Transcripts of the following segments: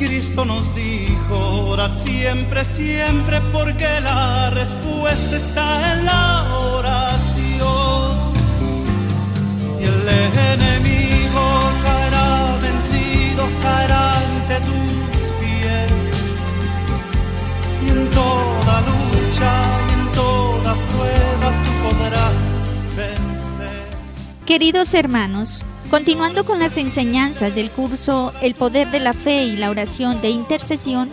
Cristo nos dijo, orad siempre, siempre, porque la respuesta está en la oración. Y el enemigo caerá vencido, caerá ante tus pies. Y en toda lucha y en toda prueba tú podrás vencer. Queridos hermanos, continuando con las enseñanzas del curso El poder de la fe y la oración de intercesión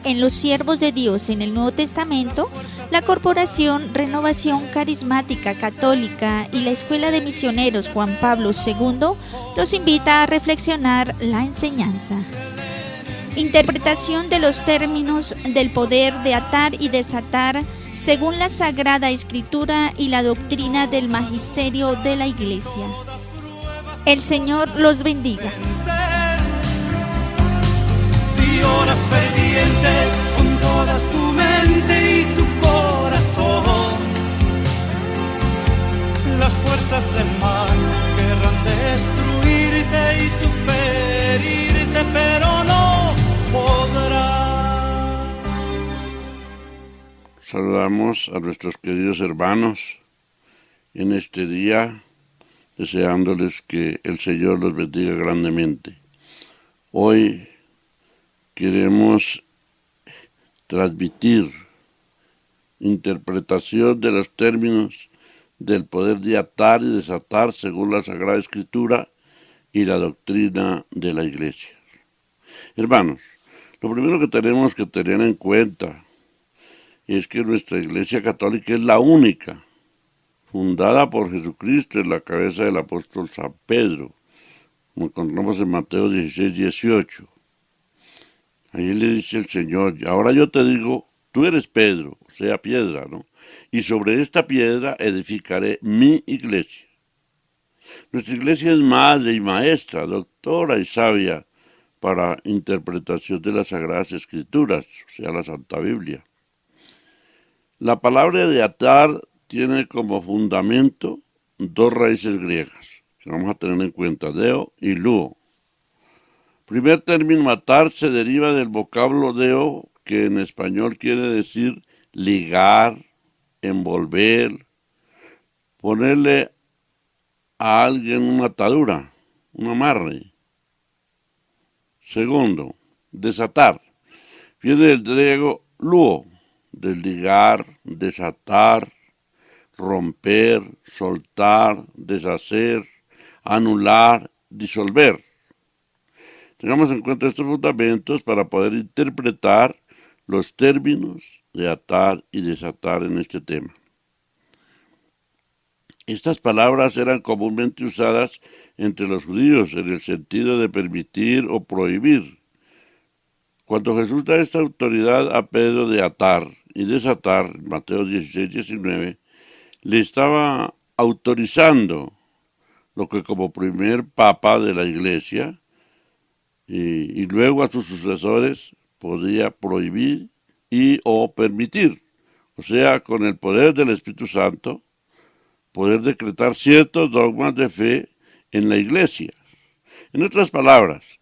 en los siervos de Dios en el Nuevo Testamento, la Corporación Renovación Carismática Católica y la Escuela de Misioneros Juan Pablo II los invita a reflexionar la enseñanza. Interpretación de los términos del poder de atar y desatar según la Sagrada Escritura y la doctrina del Magisterio de la Iglesia. El Señor los bendiga. Si oras ferviente con toda tu mente y tu corazón, las fuerzas del mal querrán destruirte y tu fe herirte, pero no podrá. Saludamos a nuestros queridos hermanos en este día, deseándoles que el Señor los bendiga grandemente. Hoy queremos transmitir interpretación de los términos del poder de atar y desatar según la Sagrada Escritura y la doctrina de la Iglesia. Hermanos, lo primero que tenemos que tener en cuenta es que nuestra Iglesia Católica es la única, fundada por Jesucristo en la cabeza del apóstol San Pedro, como encontramos en Mateo 16, 18. Ahí le dice el Señor, ahora yo te digo, tú eres Pedro, o sea, piedra, ¿no? Y sobre esta piedra edificaré mi iglesia. Nuestra iglesia es madre y maestra, doctora y sabia para interpretación de las Sagradas Escrituras, o sea, la Santa Biblia. La palabra de atar tiene como fundamento dos raíces griegas, que vamos a tener en cuenta, deo y luo. Primer término, atar, se deriva del vocablo deo, que en español quiere decir ligar, envolver, ponerle a alguien una atadura, un amarre. Segundo, desatar, viene del griego luo, desligar, desatar, romper, soltar, deshacer, anular, disolver. Tengamos en cuenta estos fundamentos para poder interpretar los términos de atar y desatar en este tema. Estas palabras eran comúnmente usadas entre los judíos en el sentido de permitir o prohibir. Cuando Jesús da esta autoridad a Pedro de atar y desatar, Mateo 16, 19, le estaba autorizando lo que como primer papa de la Iglesia y luego a sus sucesores podía prohibir y o permitir, o sea, con el poder del Espíritu Santo, poder decretar ciertos dogmas de fe en la Iglesia. En otras palabras,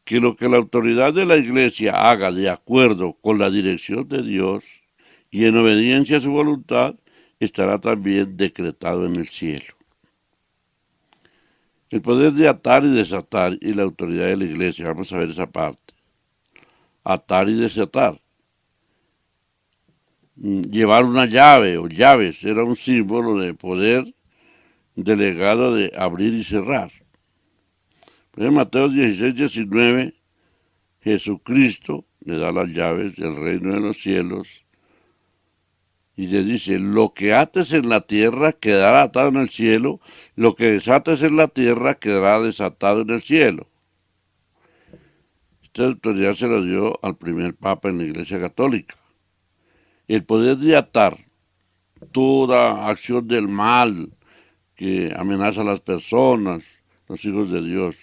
que lo que la autoridad de la Iglesia haga de acuerdo con la dirección de Dios y en obediencia a su voluntad, estará también decretado en el cielo. El poder de atar y desatar y la autoridad de la Iglesia, vamos a ver esa parte. Atar y desatar. Llevar una llave o llaves era un símbolo de poder delegado de abrir y cerrar. En Mateo 16, 19, Jesucristo le da las llaves del reino de los cielos y le dice, lo que ates en la tierra quedará atado en el cielo, lo que desates en la tierra quedará desatado en el cielo. Esta autoridad se la dio al primer papa en la Iglesia Católica. El poder de atar toda acción del mal que amenaza a las personas, los hijos de Dios,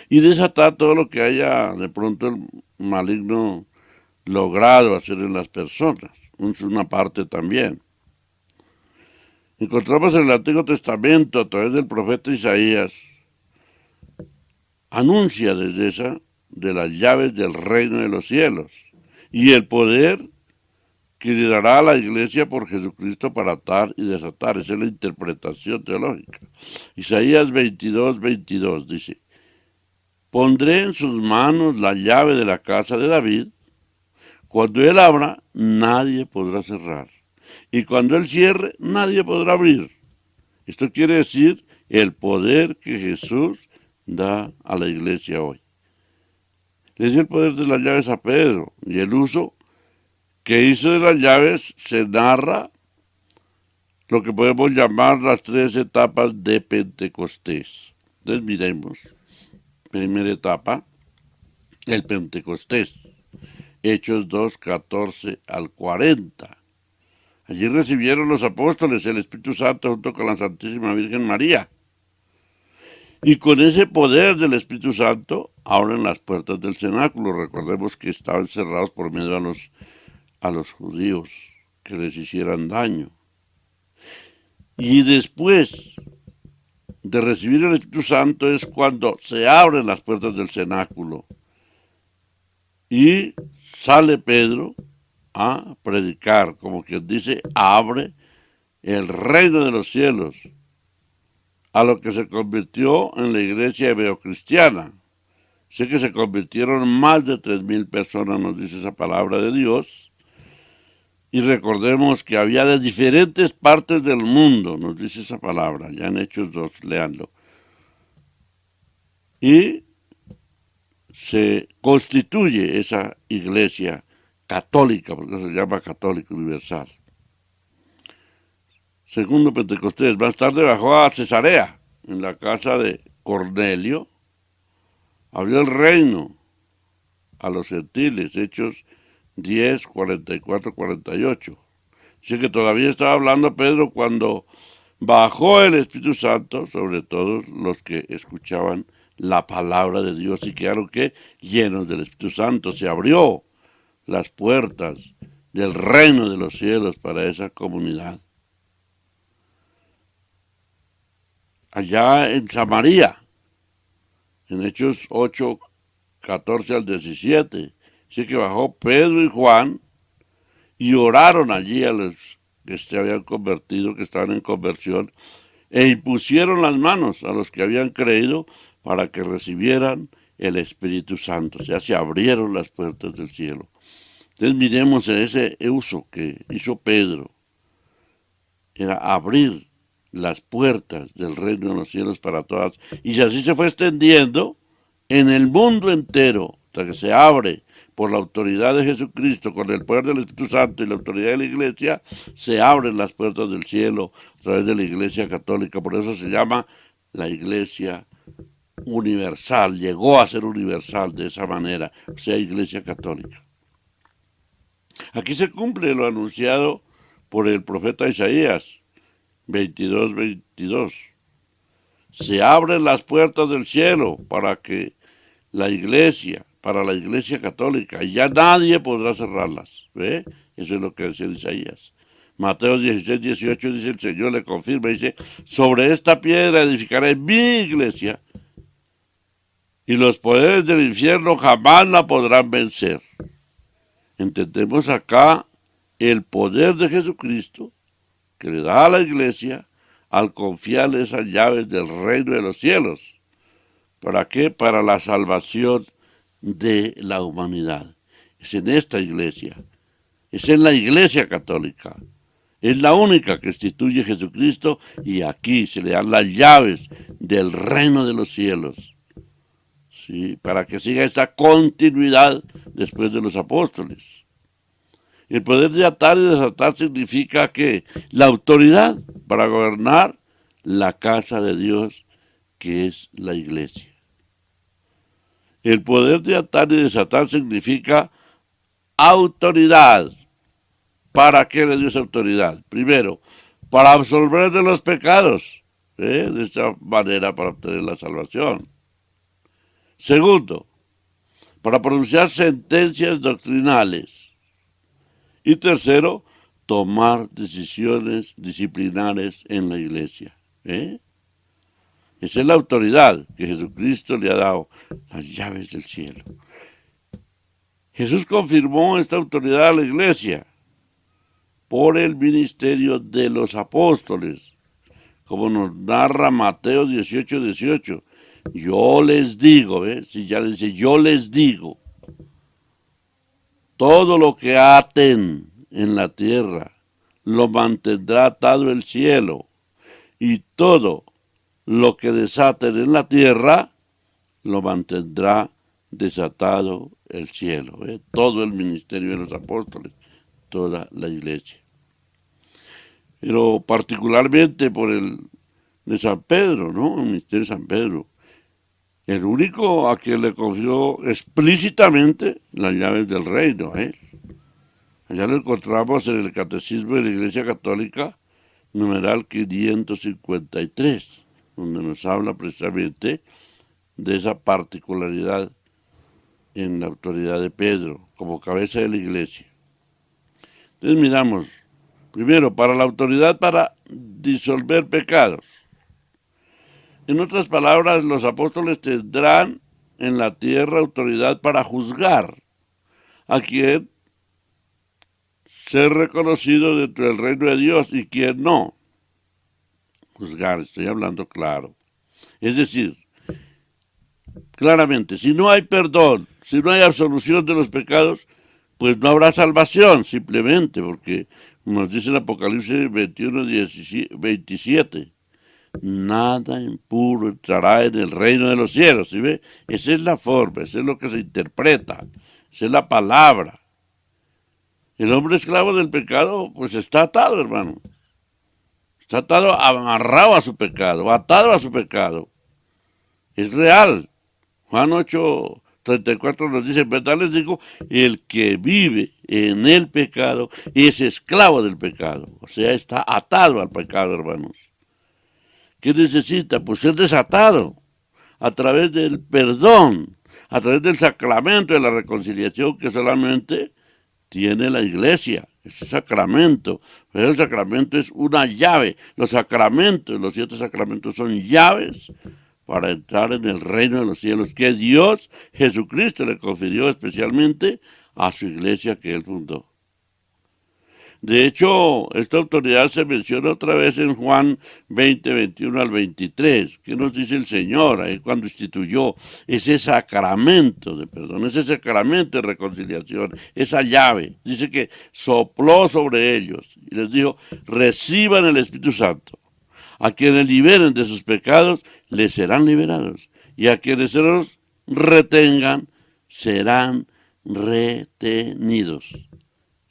y desatar todo lo que haya de pronto el maligno logrado hacer en las personas. Es una parte también. Encontramos en el Antiguo Testamento, a través del profeta Isaías, anuncia desde esa de las llaves del reino de los cielos y el poder que le dará a la iglesia por Jesucristo para atar y desatar. Esa es la interpretación teológica. Isaías 22:22 dice: pondré en sus manos la llave de la casa de David. Cuando él abra, nadie podrá cerrar. Y cuando él cierre, nadie podrá abrir. Esto quiere decir el poder que Jesús da a la iglesia hoy. Le dio el poder de las llaves a Pedro, y el uso que hizo de las llaves se narra lo que podemos llamar las 3 etapas de Pentecostés. Entonces miremos. Primera etapa, el Pentecostés. Hechos 2:14 al 40. Allí recibieron los apóstoles el Espíritu Santo junto con la Santísima Virgen María. Y con ese poder del Espíritu Santo abren las puertas del cenáculo. Recordemos que estaban cerrados por miedo a los judíos que les hicieran daño. Y después de recibir el Espíritu Santo es cuando se abren las puertas del cenáculo y sale Pedro a predicar, como quien dice, abre el reino de los cielos, a lo que se convirtió en la iglesia hebreocristiana. Sé que se convirtieron más de 3,000 personas, nos dice esa palabra de Dios. Y recordemos que había de diferentes partes del mundo, nos dice esa palabra, ya en Hechos 2, léanlo. Y se constituye esa iglesia católica, porque se llama católica universal. Segundo Pentecostés, más tarde bajó a Cesarea, en la casa de Cornelio, abrió el reino a los gentiles, Hechos 10, 44, 48. Así que todavía estaba hablando Pedro cuando bajó el Espíritu Santo sobre todos los que escuchaban la palabra de Dios y quedaron que llenos del Espíritu Santo. Se abrió las puertas del reino de los cielos para esa comunidad. Allá en Samaria, en Hechos 8, 14 al 17, así que bajó Pedro y Juan y oraron allí a los que se habían convertido, que estaban en conversión, e impusieron las manos a los que habían creído para que recibieran el Espíritu Santo. O sea, se abrieron las puertas del cielo. Entonces miremos ese uso que hizo Pedro. Era abrir las puertas del reino de los cielos para todas. Y así se fue extendiendo en el mundo entero, hasta que se abre por la autoridad de Jesucristo, con el poder del Espíritu Santo y la autoridad de la Iglesia, se abren las puertas del cielo a través de la Iglesia Católica. Por eso se llama la Iglesia universal, llegó a ser universal de esa manera, o sea, Iglesia Católica. Aquí se cumple lo anunciado por el profeta Isaías 22:22. Se abren las puertas del cielo para la iglesia católica, y ya nadie podrá cerrarlas. ¿Ve? Eso es lo que decía Isaías. Mateo 16:18 dice, el Señor le confirma, dice, sobre esta piedra edificaré mi iglesia, y los poderes del infierno jamás la podrán vencer. Entendemos acá el poder de Jesucristo que le da a la iglesia al confiarle esas llaves del reino de los cielos. ¿Para qué? Para la salvación de la humanidad. Es en esta iglesia, es en la Iglesia Católica. Es la única que instituye Jesucristo y aquí se le dan las llaves del reino de los cielos. ¿Sí? Para que siga esta continuidad después de los apóstoles. El poder de atar y desatar significa que la autoridad para gobernar la casa de Dios, que es la iglesia. El poder de atar y desatar significa autoridad. ¿Para qué le dio esa autoridad? Primero, para absolver de los pecados, de esta manera para obtener la salvación. Segundo, para pronunciar sentencias doctrinales. Y tercero, tomar decisiones disciplinares en la iglesia. Esa es la autoridad que Jesucristo le ha dado, las llaves del cielo. Jesús confirmó esta autoridad a la iglesia por el ministerio de los apóstoles, como nos narra Mateo 18:18. Yo les digo, si ya les dice, yo les digo, todo lo que aten en la tierra, lo mantendrá atado el cielo, y todo lo que desaten en la tierra, lo mantendrá desatado el cielo. Todo el ministerio de los apóstoles, toda la iglesia. Pero particularmente por el de San Pedro, ¿no? El ministerio de San Pedro. El único a quien le confió explícitamente las llaves del reino a él. Allá lo encontramos en el Catecismo de la Iglesia Católica, numeral 553, donde nos habla precisamente de esa particularidad en la autoridad de Pedro como cabeza de la iglesia. Entonces miramos, primero, para la autoridad para disolver pecados. En otras palabras, los apóstoles tendrán en la tierra autoridad para juzgar a quien ser reconocido dentro del reino de Dios y quien no. Juzgar, estoy hablando claro. Es decir, claramente, si no hay perdón, si no hay absolución de los pecados, pues no habrá salvación, simplemente, porque nos dice en Apocalipsis 21:27, nada impuro entrará en el reino de los cielos, ¿sí ve? Esa es la forma, esa es lo que se interpreta, esa es la palabra. El hombre esclavo del pecado, pues está atado, hermano. Está atado, amarrado a su pecado, atado a su pecado. Es real. Juan 8:34 nos dice, en verdad les digo, el que vive en el pecado es esclavo del pecado. O sea, está atado al pecado, hermanos. ¿Qué necesita? Pues ser desatado a través del perdón, a través del sacramento de la reconciliación que solamente tiene la iglesia. Ese sacramento. Pero el sacramento es una llave. Los sacramentos, los 7 sacramentos son llaves para entrar en el reino de los cielos, que Dios, Jesucristo, le confirió especialmente a su iglesia que él fundó. De hecho, esta autoridad se menciona otra vez en Juan 20:21-23. ¿Qué nos dice el Señor ahí cuando instituyó ese sacramento de perdón, ese sacramento de reconciliación, esa llave? Dice que sopló sobre ellos y les dijo, reciban el Espíritu Santo. A quienes liberen de sus pecados, les serán liberados. Y a quienes se los retengan, serán retenidos.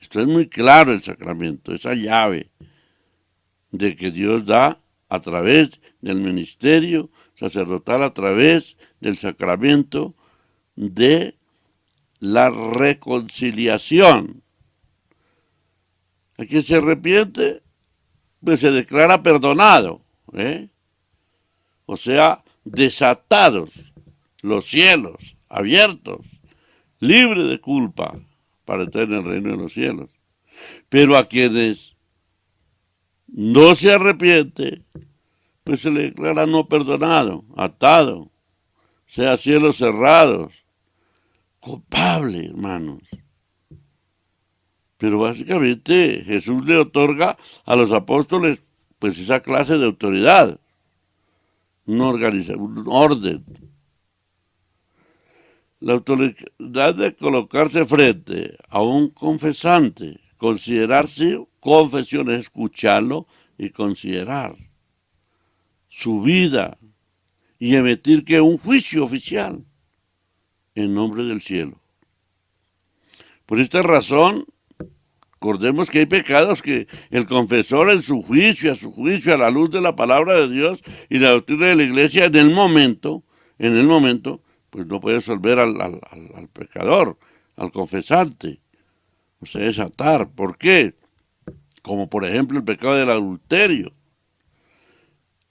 Esto es muy claro el sacramento, esa llave de que Dios da a través del ministerio sacerdotal, a través del sacramento de la reconciliación. A quien se arrepiente, pues se declara perdonado, o sea, desatados los cielos, abiertos, libre de culpa para entrar en el reino de los cielos. Pero a quienes no se arrepiente, pues se le declara no perdonado, atado, o sea, cielos cerrados, culpable, hermanos. Pero básicamente Jesús le otorga a los apóstoles pues esa clase de autoridad, un orden. La autoridad de colocarse frente a un confesante, considerarse confesión, es escucharlo y considerar su vida y emitir que un juicio oficial en nombre del cielo. Por esta razón, recordemos que hay pecados que el confesor en su juicio, a la luz de la palabra de Dios y la doctrina de la iglesia, en el momento, pues no puede resolver al pecador, al confesante, o sea, desatar. ¿Por qué? Como por ejemplo el pecado del adulterio,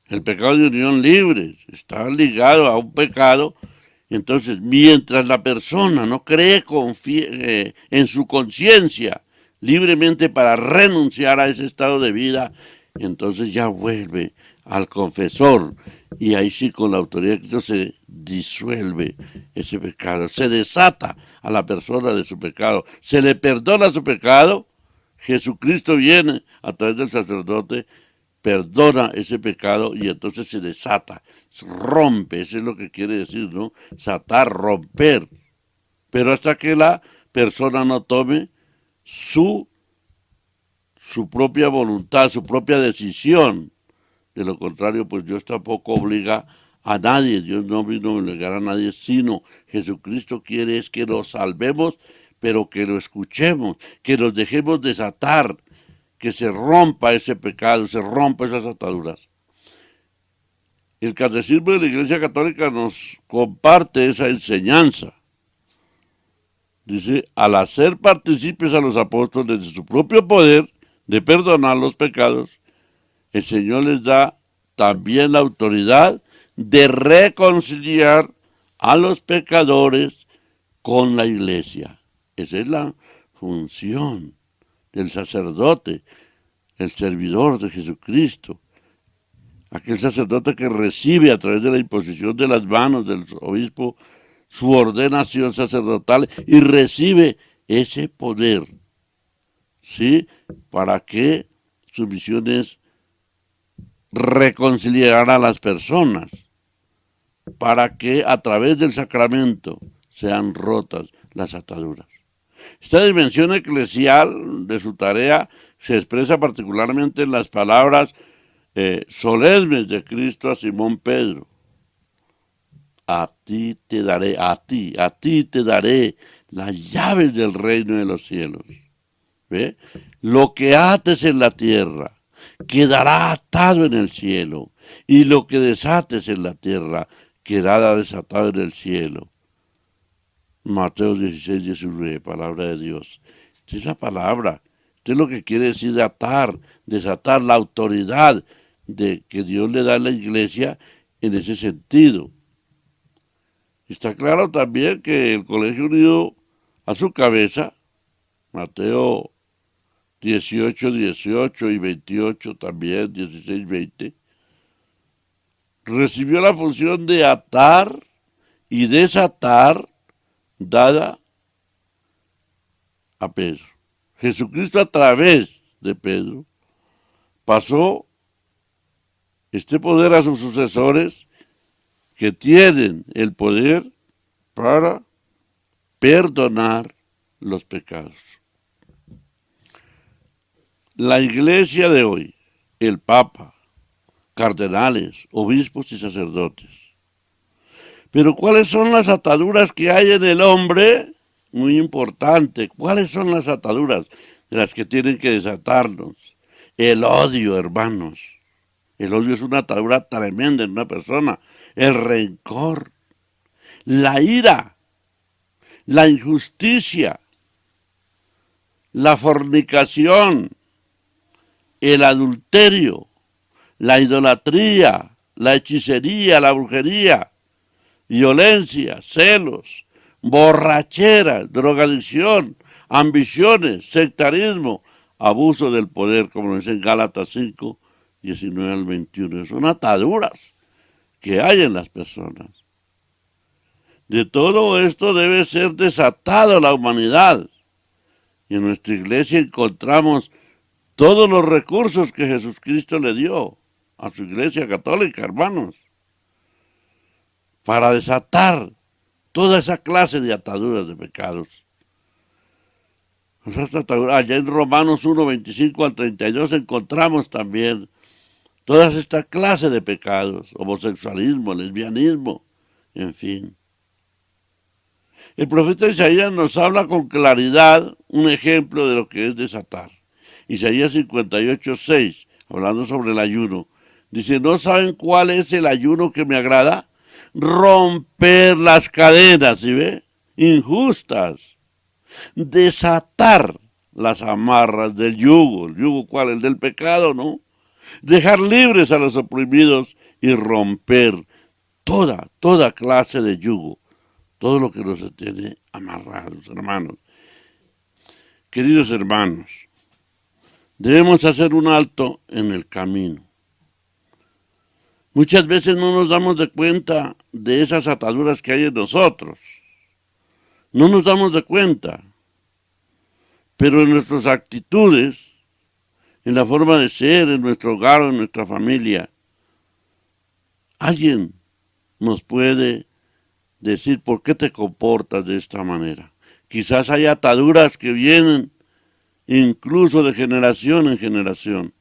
el pecado de unión libre, está ligado a un pecado. Entonces, mientras la persona no cree en su conciencia libremente para renunciar a ese estado de vida, entonces ya vuelve al confesor, y ahí sí con la autoridad de Cristo se disuelve ese pecado, se desata a la persona de su pecado, se le perdona su pecado. Jesucristo viene a través del sacerdote, perdona ese pecado y entonces se desata, se rompe, eso es lo que quiere decir, ¿no? Desatar, romper, pero hasta que la persona no tome su propia voluntad, su propia decisión. De lo contrario, pues Dios tampoco obliga a nadie, Dios no vino a obligar a nadie, sino Jesucristo quiere es que nos salvemos, pero que lo escuchemos, que nos dejemos desatar, que se rompa ese pecado, se rompa esas ataduras. El Catecismo de la Iglesia Católica nos comparte esa enseñanza. Dice, al hacer partícipes a los apóstoles de su propio poder de perdonar los pecados, el Señor les da también la autoridad de reconciliar a los pecadores con la Iglesia. Esa es la función del sacerdote, el servidor de Jesucristo. Aquel sacerdote que recibe a través de la imposición de las manos del obispo su ordenación sacerdotal y recibe ese poder, ¿sí? Para que su misión es reconciliar a las personas, para que a través del sacramento sean rotas las ataduras. Esta dimensión eclesial de su tarea se expresa particularmente en las palabras solemnes de Cristo a Simón Pedro. A ti te daré, a ti te daré las llaves del reino de los cielos. ¿Ve? Lo que ates en la tierra quedará atado en el cielo, y lo que desates en la tierra quedará desatado en el cielo. Mateo 16, 19, palabra de Dios. Esta es la palabra. Esto es lo que quiere decir atar, desatar, la autoridad de que Dios le da a la iglesia en ese sentido. Está claro también que el colegio unido a su cabeza, Mateo 18, 18 y 28 también, 16, 20, recibió la función de atar y desatar dada a Pedro. Jesucristo a través de Pedro pasó este poder a sus sucesores que tienen el poder para perdonar los pecados. La iglesia de hoy, el Papa, cardenales, obispos y sacerdotes. Pero ¿cuáles son las ataduras que hay en el hombre? Muy importante. ¿Cuáles son las ataduras de las que tienen que desatarnos? El odio, hermanos. El odio es una atadura tremenda en una persona. El rencor, la ira, la injusticia, la fornicación, el adulterio, la idolatría, la hechicería, la brujería, violencia, celos, borrachera, drogadicción, ambiciones, sectarismo, abuso del poder, como dice en Gálatas 5, 19 al 21. Son ataduras que hay en las personas. De todo esto debe ser desatado la humanidad. Y en nuestra iglesia encontramos todos los recursos que Jesucristo le dio a su iglesia católica, hermanos, para desatar toda esa clase de ataduras de pecados. Allá en Romanos 1, 25 al 32 encontramos también todas estas clases de pecados, homosexualismo, lesbianismo, en fin. El profeta Isaías nos habla con claridad un ejemplo de lo que es desatar. Isaías 58, 6, hablando sobre el ayuno, dice, ¿no saben cuál es el ayuno que me agrada? Romper las cadenas, ¿sí ve? Injustas. Desatar las amarras del yugo. ¿El yugo cuál? El del pecado, ¿no? Dejar libres a los oprimidos y romper toda clase de yugo. Todo lo que nos tiene amarrados, hermanos. Queridos hermanos, debemos hacer un alto en el camino. Muchas veces no nos damos de cuenta de esas ataduras que hay en nosotros. No nos damos de cuenta. Pero en nuestras actitudes, en la forma de ser, en nuestro hogar o en nuestra familia, alguien nos puede decir por qué te comportas de esta manera. Quizás hay ataduras que vienen incluso de generación en generación,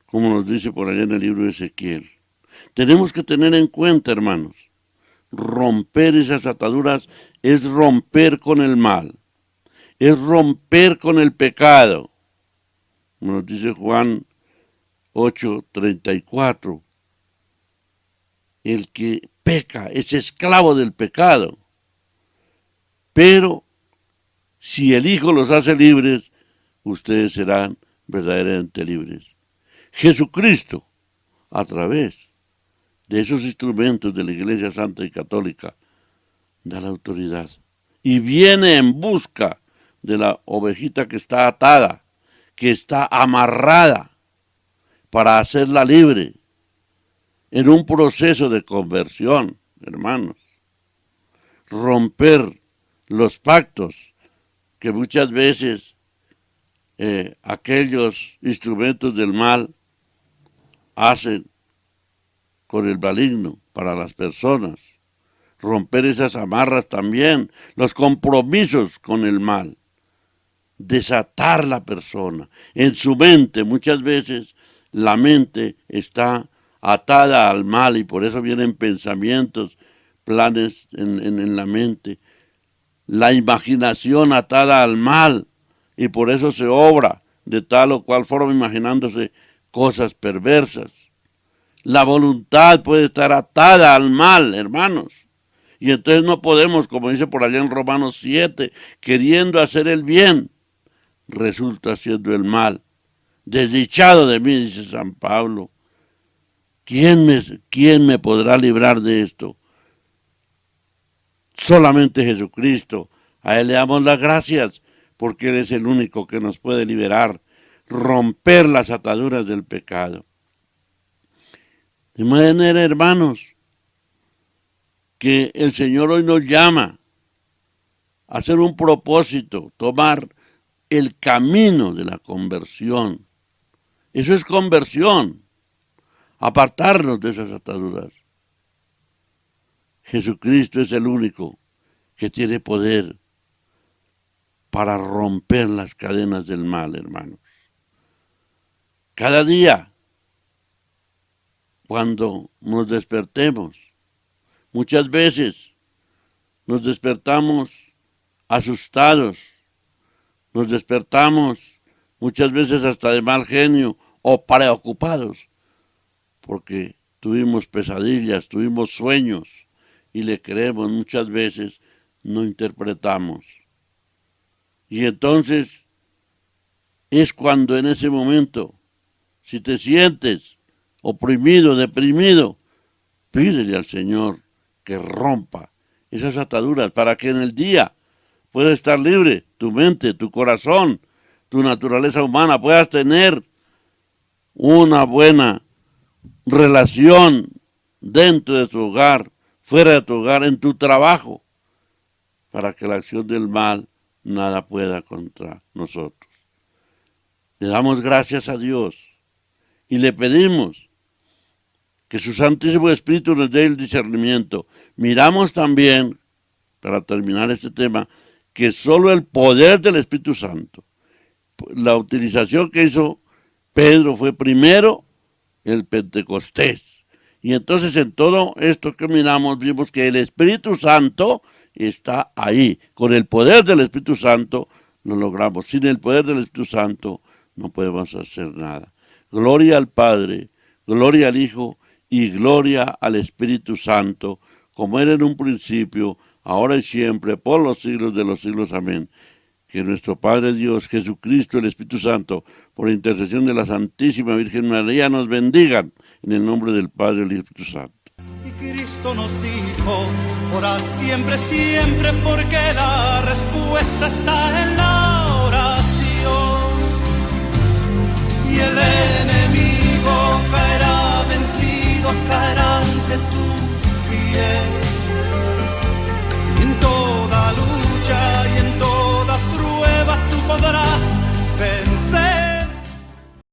como nos dice por allá en el libro de Ezequiel. Tenemos que tener en cuenta, hermanos, romper esas ataduras es romper con el mal, es romper con el pecado. Como nos dice Juan 8:34, el que peca es esclavo del pecado. Pero si el Hijo los hace libres, ustedes serán verdaderamente libres. Jesucristo, a través de esos instrumentos de la Iglesia Santa y Católica, da la autoridad y viene en busca de la ovejita que está atada, que está amarrada, para hacerla libre, en un proceso de conversión, hermanos. Romper los pactos que muchas veces aquellos instrumentos del mal hacen con el maligno para las personas. Romper esas amarras también, los compromisos con el mal. Desatar la persona. En su mente, muchas veces, la mente está atada al mal y por eso vienen pensamientos, planes en la mente. La imaginación atada al mal y por eso se obra de tal o cual forma imaginándose cosas perversas. La voluntad puede estar atada al mal, hermanos. Y entonces no podemos, como dice por allá en Romanos 7, queriendo hacer el bien, resulta haciendo el mal. Desdichado de mí, dice San Pablo. ¿Quién me podrá librar de esto? Solamente Jesucristo. A Él le damos las gracias porque Él es el único que nos puede liberar, romper las ataduras del pecado. De manera, hermanos, que el Señor hoy nos llama a hacer un propósito, tomar el camino de la conversión. Eso es conversión, apartarnos de esas ataduras. Jesucristo es el único que tiene poder para romper las cadenas del mal, hermanos. Cada día, cuando nos despertemos, muchas veces nos despertamos asustados, nos despertamos muchas veces hasta de mal genio o preocupados, porque tuvimos pesadillas, tuvimos sueños, y le creemos muchas veces, no interpretamos. Y entonces es cuando en ese momento, si te sientes oprimido, deprimido, pídele al Señor que rompa esas ataduras para que en el día pueda estar libre tu mente, tu corazón, tu naturaleza humana, puedas tener una buena relación dentro de tu hogar, fuera de tu hogar, en tu trabajo, para que la acción del mal nada pueda contra nosotros. Le damos gracias a Dios y le pedimos que su Santísimo Espíritu nos dé el discernimiento. Miramos también, para terminar este tema, que solo el poder del Espíritu Santo, la utilización que hizo Pedro fue primero el Pentecostés. Y entonces en todo esto que miramos vimos que el Espíritu Santo está ahí. Con el poder del Espíritu Santo lo logramos. Sin el poder del Espíritu Santo no podemos hacer nada. Gloria al Padre, gloria al Hijo y gloria al Espíritu Santo, como era en un principio, ahora y siempre, por los siglos de los siglos. Amén. Que nuestro Padre Dios, Jesucristo, el Espíritu Santo, por intercesión de la Santísima Virgen María, nos bendigan en el nombre del Padre y del Espíritu Santo. Y Cristo nos dijo, orad siempre, siempre, porque la respuesta está